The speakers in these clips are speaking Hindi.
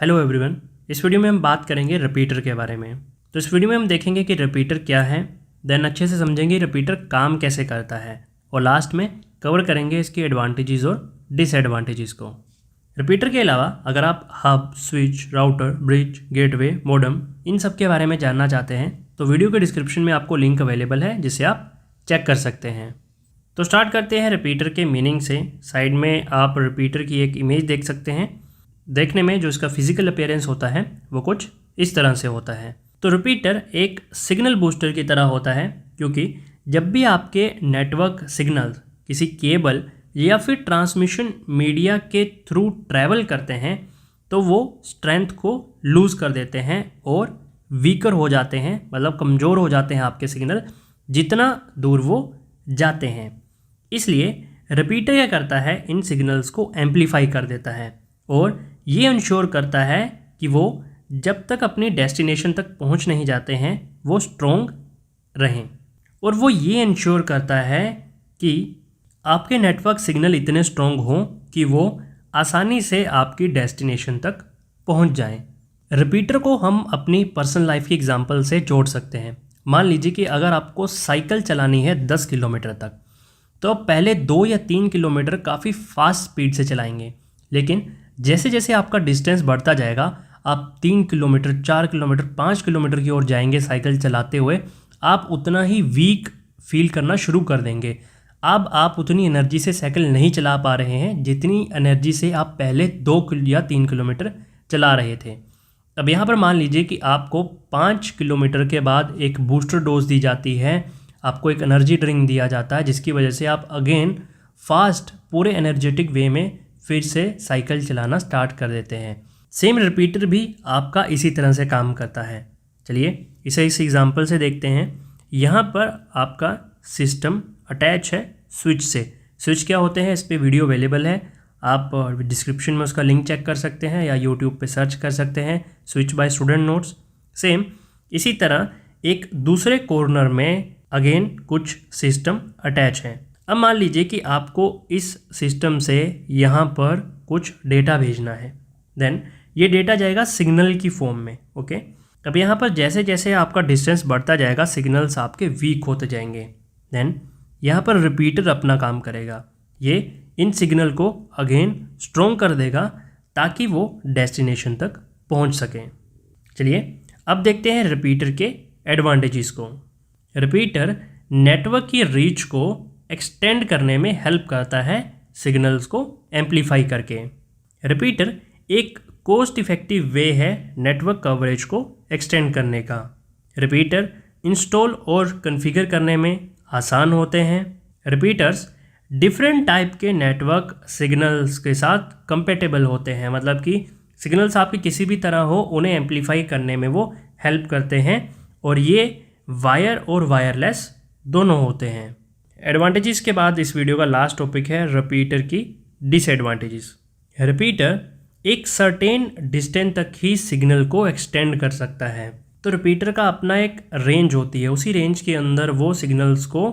Hello everyone. इस वीडियो में हम बात करेंगे रिपीटर के बारे में। तो इस वीडियो में हम देखेंगे कि रिपीटर क्या है, देन अच्छे से समझेंगे रिपीटर काम कैसे करता है और लास्ट में कवर करेंगे इसके एडवांटेजेस और डिसएडवांटेजेस को। रिपीटर के अलावा अगर आप hub, switch, router, bridge, gateway, modem इन सब के बारे में जानना चाहते हैं तो वीडियो के डिस्क्रिप्शन में आपको लिंक अवेलेबल है जिसे आप चेक कर सकते हैं। तो स्टार्ट करते हैं रिपीटर के मीनिंग से। साइड में आप रिपीटर की एक इमेज देख सकते हैं। देखने में जो इसका फिजिकल अपीयरेंस होता है वो कुछ इस तरह से होता है। तो रिपीटर एक सिग्नल बूस्टर की तरह होता है, क्योंकि जब भी आपके नेटवर्क सिग्नल किसी केबल या फिर ट्रांसमिशन मीडिया के थ्रू ट्रैवल करते हैं तो वो स्ट्रेंथ को लूज़ कर देते हैं और वीकर हो जाते हैं, मतलब कमज़ोर हो जाते हैं आपके सिग्नल जितना दूर वो जाते हैं। इसलिए रिपीटर क्या करता है, इन सिग्नल्स को एम्पलीफाई कर देता है और ये इंश्योर करता है कि वो जब तक अपनी डेस्टिनेशन तक पहुंच नहीं जाते हैं वो स्ट्रॉन्ग रहें। और वो ये इंश्योर करता है कि आपके नेटवर्क सिग्नल इतने स्ट्रॉन्ग हों कि वो आसानी से आपकी डेस्टिनेशन तक पहुंच जाएं। रिपीटर को हम अपनी पर्सनल लाइफ की एग्जांपल से जोड़ सकते हैं। मान लीजिए कि अगर आपको साइकिल चलानी है 10 किलोमीटर तक, तो आप पहले 2 या 3 किलोमीटर काफ़ी फास्ट स्पीड से चलाएंगे, लेकिन जैसे जैसे आपका डिस्टेंस बढ़ता जाएगा आप 3 किलोमीटर, 4 किलोमीटर, 5 किलोमीटर की ओर जाएंगे साइकिल चलाते हुए, आप उतना ही वीक फील करना शुरू कर देंगे। अब आप उतनी एनर्जी से साइकिल नहीं चला पा रहे हैं जितनी एनर्जी से आप पहले 2 या 3 किलोमीटर चला रहे थे। अब यहाँ पर मान लीजिए कि आपको 5 किलोमीटर के बाद एक बूस्टर डोज दी जाती है, आपको एक एनर्जी ड्रिंक दिया जाता है जिसकी वजह से आप अगेन फास्ट पूरे एनर्जेटिक वे में फिर से साइकिल चलाना स्टार्ट कर देते हैं। सेम रिपीटर भी आपका इसी तरह से काम करता है। चलिए इसे इस एग्जांपल से देखते हैं। यहाँ पर आपका सिस्टम अटैच है स्विच से। स्विच क्या होते हैं इस पर वीडियो अवेलेबल है, आप डिस्क्रिप्शन में उसका लिंक चेक कर सकते हैं या यूट्यूब पे सर्च कर सकते हैं, switch by student notes. Same इसी तरह एक दूसरे कॉर्नर में अगेन कुछ सिस्टम अटैच हैं। अब मान लीजिए कि आपको इस सिस्टम से यहाँ पर कुछ डेटा भेजना है, देन ये डेटा जाएगा सिग्नल की फॉर्म में। ओके, अब यहाँ पर जैसे जैसे आपका डिस्टेंस बढ़ता जाएगा सिग्नल्स आपके वीक होते जाएंगे। देन यहाँ पर रिपीटर अपना काम करेगा, ये इन सिग्नल को अगेन स्ट्रॉन्ग कर देगा ताकि वो डेस्टिनेशन तक पहुँच सकें। चलिए अब देखते हैं रिपीटर के एडवांटेजेस को। रिपीटर नेटवर्क की रीच को एक्सटेंड करने में हेल्प करता है सिग्नल्स को एम्पलीफाई करके। रिपीटर एक कॉस्ट इफेक्टिव वे है नेटवर्क कवरेज को एक्सटेंड करने का। रिपीटर इंस्टॉल और कॉन्फ़िगर करने में आसान होते हैं। रिपीटर्स डिफरेंट टाइप के नेटवर्क सिग्नल्स के साथ कंपेटेबल होते हैं, मतलब कि सिग्नल्स आपके किसी भी तरह हो उन्हें एम्पलीफाई करने में वो हेल्प करते हैं और ये वायर और वायरलेस दोनों होते हैं। एडवांटेजेस के बाद इस वीडियो का लास्ट टॉपिक है रिपीटर की डिसएडवांटेजेस। रिपीटर एक सर्टेन डिस्टेंस तक ही सिग्नल को एक्सटेंड कर सकता है। तो रिपीटर का अपना एक रेंज होती है, उसी रेंज के अंदर वो सिग्नल्स को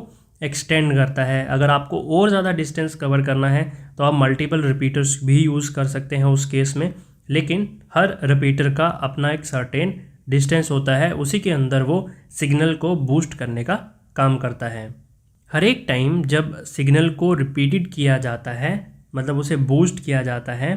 एक्सटेंड करता है। अगर आपको और ज़्यादा डिस्टेंस कवर करना है तो आप मल्टीपल रिपीटर्स भी यूज़ कर सकते हैं उस केस में, लेकिन हर रिपीटर का अपना एक सर्टेन डिस्टेंस होता है, उसी के अंदर वो सिग्नल को बूस्ट करने का काम करता है। हर एक टाइम जब सिग्नल को रिपीटेड किया जाता है, मतलब उसे बूस्ट किया जाता है,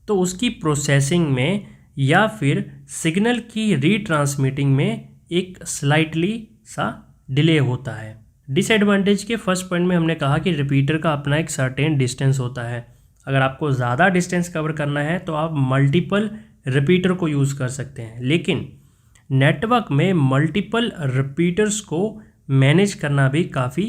तो उसकी प्रोसेसिंग में या फिर सिग्नल की रीट्रांसमिटिंग में एक स्लाइटली सा डिले होता है। डिसएडवांटेज के फर्स्ट पॉइंट में हमने कहा कि रिपीटर का अपना एक सर्टेन डिस्टेंस होता है। अगर आपको ज़्यादा डिस्टेंस कवर करना है तो आप मल्टीपल रिपीटर को यूज़ कर सकते हैं, लेकिन नेटवर्क में मल्टीपल रिपीटर्स को मैनेज करना भी काफ़ी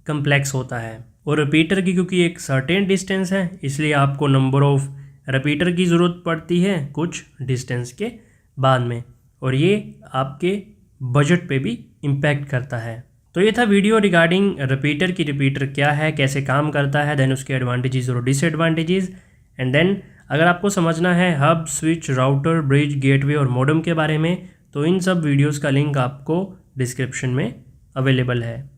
कम्प्लेक्स होता है। और रिपीटर की क्योंकि एक सर्टेन डिस्टेंस है इसलिए आपको नंबर ऑफ रिपीटर की ज़रूरत पड़ती है कुछ डिस्टेंस के बाद में, और ये आपके बजट पे भी इम्पैक्ट करता है। तो ये था वीडियो रिगार्डिंग रिपीटर की रिपीटर क्या है, कैसे काम करता है, देन उसके एडवांटेजेस और डिसएडवांटेजेस। एंड देन अगर आपको समझना है hub, switch, router, bridge, gateway और मॉडेम के बारे में तो इन सब वीडियोज़ का लिंक आपको डिस्क्रिप्शन में अवेलेबल है।